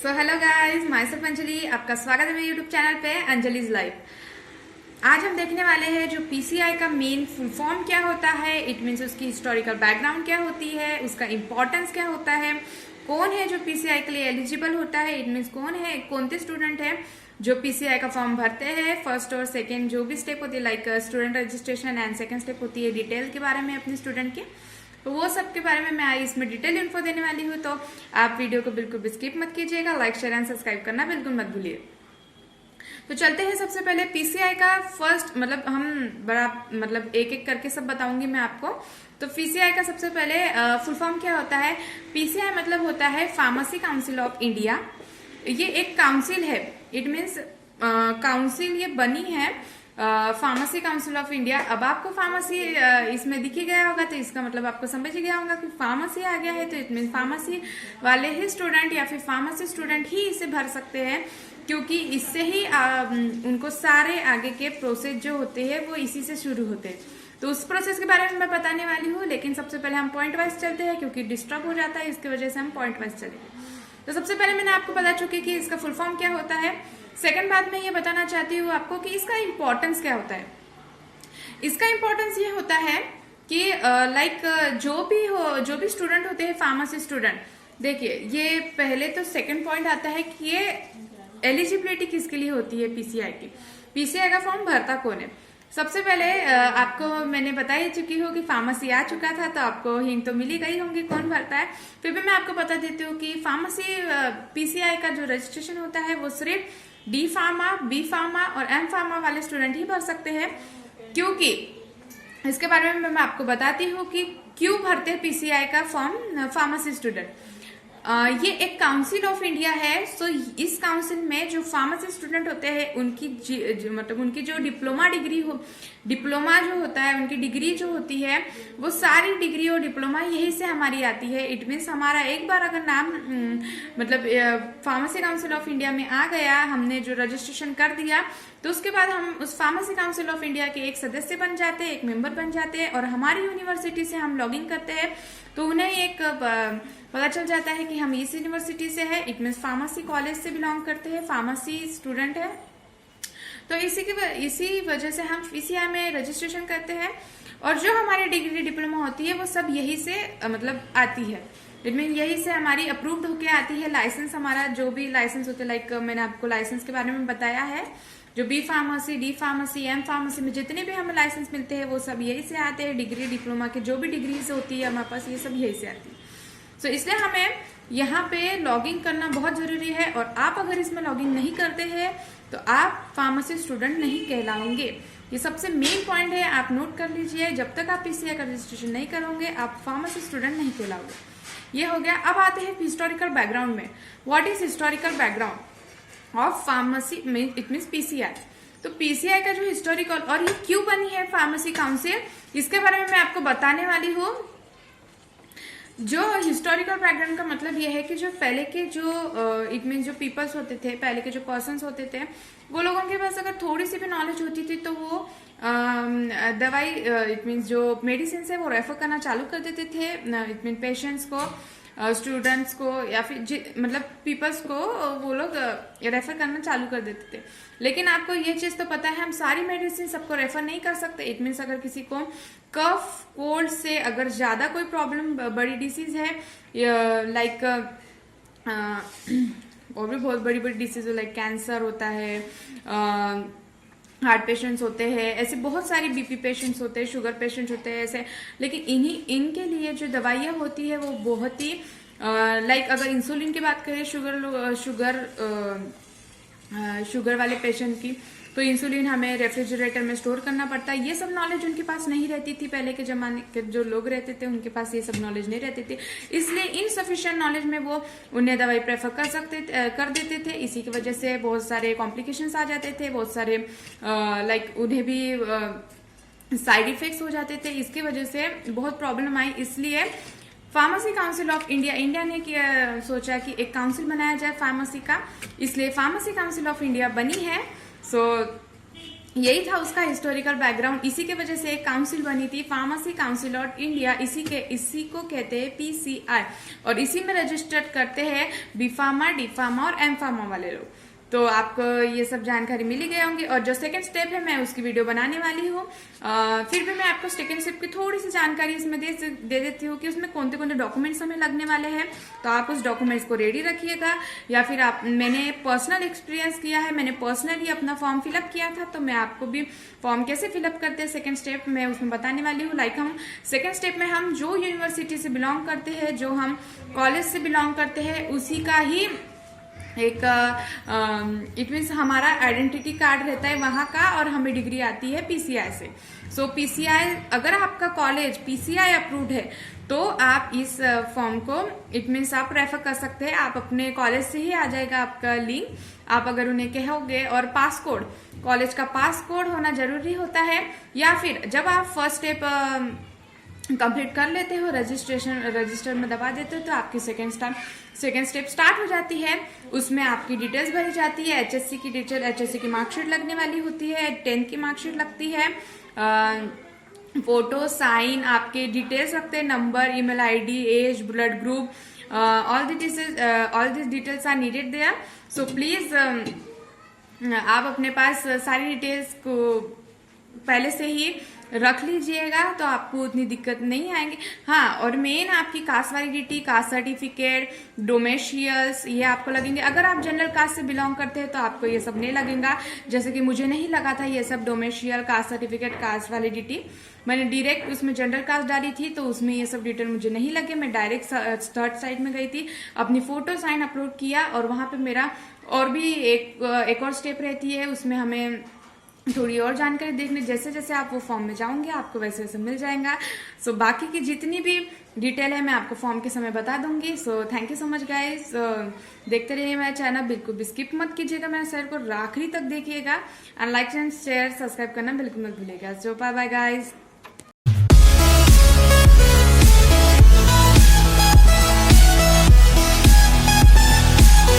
So hello guys, my self Anjali, आपका स्वागत है मेरे यूट्यूब चैनल पे अंजलि's लाइफ। आज हम देखने वाले हैं जो पीसीआई का मेन फुल फॉर्म क्या होता है, इट मीन्स उसकी हिस्टोरिकल बैकग्राउंड क्या होती है, उसका इम्पोर्टेंस क्या होता है, कौन है जो पीसीआई के लिए एलिजिबल होता है, इट मीन्स कौन से स्टूडेंट है जो पीसीआई का फॉर्म भरते हैं। फर्स्ट और सेकेंड जो भी स्टेप होती है like student registration and second step होती है डिटेल के बारे में अपने स्टूडेंट के, तो वो सब के बारे में मैं इसमें डिटेल इन्फो देने वाली हूँ। तो आप वीडियो को बिल्कुल भी स्किप मत कीजिएगा, लाइक शेयर एंड सब्सक्राइब करना बिल्कुल मत भूलिए। तो चलते हैं सबसे पहले पीसीआई का फर्स्ट एक एक करके सब बताऊंगी मैं आपको। तो पीसीआई का सबसे पहले फुल फॉर्म क्या होता है। पीसीआई मतलब होता है फार्मेसी काउंसिल ऑफ इंडिया। ये एक काउंसिल है, इट मीन्स काउंसिल ये बनी है फार्मेसी काउंसिल ऑफ इंडिया। अब आपको फार्मेसी इसमें दिख ही गया होगा, तो इसका मतलब आपको समझ ही गया होगा कि फार्मेसी आ गया है, तो इट मीन फार्मेसी वाले ही स्टूडेंट या फिर फार्मेसी स्टूडेंट ही इसे भर सकते हैं, क्योंकि इससे ही उनको सारे आगे के प्रोसेस जो होते हैं वो इसी से शुरू होते हैं। तो उस प्रोसेस के बारे में मैं बताने वाली हूँ, लेकिन सबसे पहले हम पॉइंट वाइज चलते हैं क्योंकि डिस्टर्ब हो जाता है, इसकी वजह से हम पॉइंट वाइज चलेंगे। तो सबसे पहले मैंने आपको बता चुकी कि इसका फुल फॉर्म क्या होता है। सेकंड बात मैं ये बताना चाहती हूँ आपको कि इसका इम्पोर्टेंस क्या होता है। इसका इम्पोर्टेंस ये होता है कि जो भी स्टूडेंट होते हैं फार्मेसी स्टूडेंट, देखिए ये पहले तो सेकंड पॉइंट आता है कि ये एलिजिबिलिटी किसके लिए होती है पीसीआई की। पीसीआई का फॉर्म भरता कौन है। सबसे पहले आपको मैंने बता ही चुकी हूँ कि फार्मेसी आ चुका था, तो आपको हिंट तो मिली गई होंगी कौन भरता है। फिर भी मैं आपको बता देती हूँ कि फार्मेसी पीसीआई का जो रजिस्ट्रेशन होता है वो सिर्फ डी फार्मा, बी फार्मा और एम फार्मा वाले स्टूडेंट ही भर सकते हैं, क्योंकि इसके बारे में मैं आपको बताती हूँ कि क्यों भरते हैं पीसीआई का फॉर्म फार्मेसी स्टूडेंट। ये एक काउंसिल ऑफ इंडिया है। सो इस काउंसिल में जो फार्मेसी स्टूडेंट होते हैं उनकी उनकी जो डिप्लोमा जो होता है, उनकी डिग्री जो होती है वो सारी डिग्री और डिप्लोमा यही से हमारी आती है। इट मीन्स हमारा एक बार अगर नाम फार्मेसी काउंसिल ऑफ इंडिया में आ गया, हमने जो रजिस्ट्रेशन कर दिया, तो उसके बाद हम उस फार्मेसी काउंसिल ऑफ इंडिया के एक सदस्य बन जाते हैं, एक मेंबर बन जाते हैं, और हमारी यूनिवर्सिटी से हम लॉगिन करते हैं तो उन्हें एक पता चल जाता है कि हम इस यूनिवर्सिटी से है, इट मीन्स फार्मेसी कॉलेज से बिलोंग करते हैं, फार्मेसी स्टूडेंट है। तो इसी वजह से हम पीसीआई में रजिस्ट्रेशन करते हैं, और जो हमारी डिग्री डिप्लोमा होती है वो सब यही से आती है। इट मीन यही से हमारी अप्रूव्ड होके आती है। लाइसेंस हमारा जो भी लाइसेंस होते हैं, लाइक मैंने आपको लाइसेंस के बारे में बताया है, जो B pharmacy, D pharmacy, M pharmacy में जितने भी हमें लाइसेंस मिलते हैं वो सब यही से आते हैं। डिग्री डिप्लोमा के जो भी डिग्रीज होती है हमारे पास, ये सब यही से आती है। सो इसलिए हमें यहाँ पे लॉगिन करना बहुत जरूरी है, और आप अगर इसमें लॉगिन नहीं करते हैं तो आप फार्मेसी स्टूडेंट नहीं कहलाओगे। ये सबसे मेन पॉइंट है, आप नोट कर लीजिए। जब तक आप पीसीआई का रजिस्ट्रेशन नहीं करोगे आप फार्मेसी स्टूडेंट नहीं कहलाओगे। ये हो गया। अब आते हैं हिस्टोरिकल बैकग्राउंड में। What is historical background of pharmacy, it means PCI. तो पीसीआई का जो हिस्टोरिकल, और ये क्यों बनी है फार्मेसी काउंसिल, इसके बारे में मैं आपको बताने वाली हूँ। जो हिस्टोरिकल बैकग्राउंड का मतलब ये है कि जो पहले के जो इट मीन जो पीपल्स होते थे, पहले के जो पर्सन्स होते थे, वो लोगों के पास अगर थोड़ी सी भी नॉलेज होती थी तो वो दवाई इट मीन जो मेडिसिन है वो रेफर करना चालू कर देते थे, इट मीन पेशेंट्स को, स्टूडेंट्स को, या फिर पीपल्स को वो लोग रेफर करना चालू कर देते थे। लेकिन आपको ये चीज तो पता है हम सारी मेडिसिन सबको रेफर नहीं कर सकते। इट मीन्स अगर किसी को कफ कोल्ड से अगर ज्यादा कोई प्रॉब्लम, बड़ी डिसीज है, लाइक और भी बहुत बड़ी बड़ी डिसीज लाइक कैंसर होता है, हार्ट पेशेंट्स होते हैं, ऐसे बहुत सारी बीपी पेशेंट्स होते हैं, शुगर पेशेंट्स होते हैं ऐसे। लेकिन इनके लिए जो दवाइयाँ होती है वो बहुत ही लाइक अगर इंसुलिन की बात करें, शुगर वाले पेशेंट की, तो इंसुलिन हमें रेफ्रिजरेटर में स्टोर करना पड़ता है। ये सब नॉलेज उनके पास नहीं रहती थी। पहले के जमाने के जो लोग रहते थे उनके पास ये सब नॉलेज नहीं रहती थी, इसलिए इनसफिशिएंट नॉलेज में वो उन्हें दवाई प्रेफर कर देते थे। इसी की वजह से बहुत सारे कॉम्प्लिकेशंस आ जाते थे, बहुत सारे लाइक उन्हें भी साइड इफेक्ट्स हो जाते थे। इसकी वजह से बहुत प्रॉब्लम आई। इसलिए फार्मेसी काउंसिल ऑफ इंडिया ने सोचा कि एक काउंसिल बनाया जाए फार्मेसी का, इसलिए फार्मेसी काउंसिल ऑफ इंडिया बनी है। सो यही था उसका हिस्टोरिकल बैकग्राउंड। इसी के वजह से एक काउंसिल बनी थी, फार्मेसी काउंसिल ऑफ इंडिया, इसी को कहते हैं पीसीआई, और इसी में रजिस्टर्ड करते हैं बी फार्मा, डी फार्मा और एम फार्मा वाले लोग। तो आपको ये सब जानकारी मिली गई होंगी। और जो सेकंड स्टेप है मैं उसकी वीडियो बनाने वाली हूँ। फिर भी मैं आपको सेकंड स्टेप की थोड़ी सी जानकारी इसमें दे देती हूँ कि उसमें कौन से डॉक्यूमेंट्स हमें लगने वाले हैं। तो आप उस डॉक्यूमेंट्स को रेडी रखिएगा, या फिर मैंने पर्सनल एक्सपीरियंस किया है, मैंने पर्सनली अपना फॉर्म फिलअप किया था, तो मैं आपको भी फॉर्म कैसे फिलअप करते हैं सेकंड स्टेप में उसमें बताने वाली हूँ। लाइक हम सेकंड स्टेप में हम जो यूनिवर्सिटी से बिलोंग करते हैं, जो हम कॉलेज से बिलोंग करते हैं, उसी का ही एक इट मीन्स हमारा आइडेंटिटी कार्ड रहता है वहां का, और हमें डिग्री आती है पीसीआई से। सो पीसीआई, अगर आपका कॉलेज पीसीआई अप्रूव्ड है तो आप इस फॉर्म को इट मीन्स आप रेफर कर सकते हैं। आप अपने कॉलेज से ही आ जाएगा आपका लिंक, आप अगर उन्हें कहोगे। और पास कोड, कॉलेज का पास कोड होना जरूरी होता है, या फिर जब आप फर्स्ट स्टेप कंप्लीट कर लेते हो, रजिस्टर में दबा देते हो, तो आपकी सेकेंड स्टेप स्टार्ट हो जाती है। उसमें आपकी डिटेल्स भरी जाती है, एचएससी की डिटेल, एचएससी की मार्कशीट लगने वाली होती है, 10th की मार्कशीट लगती है, फोटो, साइन, आपके डिटेल्स लगते हैं, number, email ID, age, blood group, all this details are needed there. So please आप अपने पास सारी डिटेल्स को पहले से ही रख लीजिएगा, तो आपको उतनी दिक्कत नहीं आएंगी। हाँ, और मेन आपकी कास्ट वैलिडिटी, कास्ट सर्टिफिकेट, डोमेशियल्स, ये आपको लगेंगे। अगर आप जनरल कास्ट से बिलोंग करते हैं तो आपको ये सब नहीं लगेगा, जैसे कि मुझे नहीं लगा था ये सब, domicile, caste certificate, cast validity. मैंने डायरेक्ट उसमें जनरल कास्ट डाली थी, तो उसमें ये सब डिटेल मुझे नहीं लगे। मैं डायरेक्ट थर्ड साइड में गई थी, अपनी फोटो साइन अपलोड किया, और वहां पे मेरा और भी एक और स्टेप रहती है, उसमें हमें थोड़ी और जानकारी देखने। जैसे जैसे आप वो फॉर्म में जाओगे आपको वैसे वैसे मिल जाएगा। सो बाकी की जितनी भी डिटेल है मैं आपको फॉर्म के समय बता दूंगी। So thank you so much guys. देखते रहिए मेरा चैनल, बिल्कुल भी स्किप मत कीजिएगा मेरे शेयर को, आखिरी तक देखिएगा, and like and share, subscribe करना बिल्कुल मत भूलिएगा। सो बाय बाय गाइस।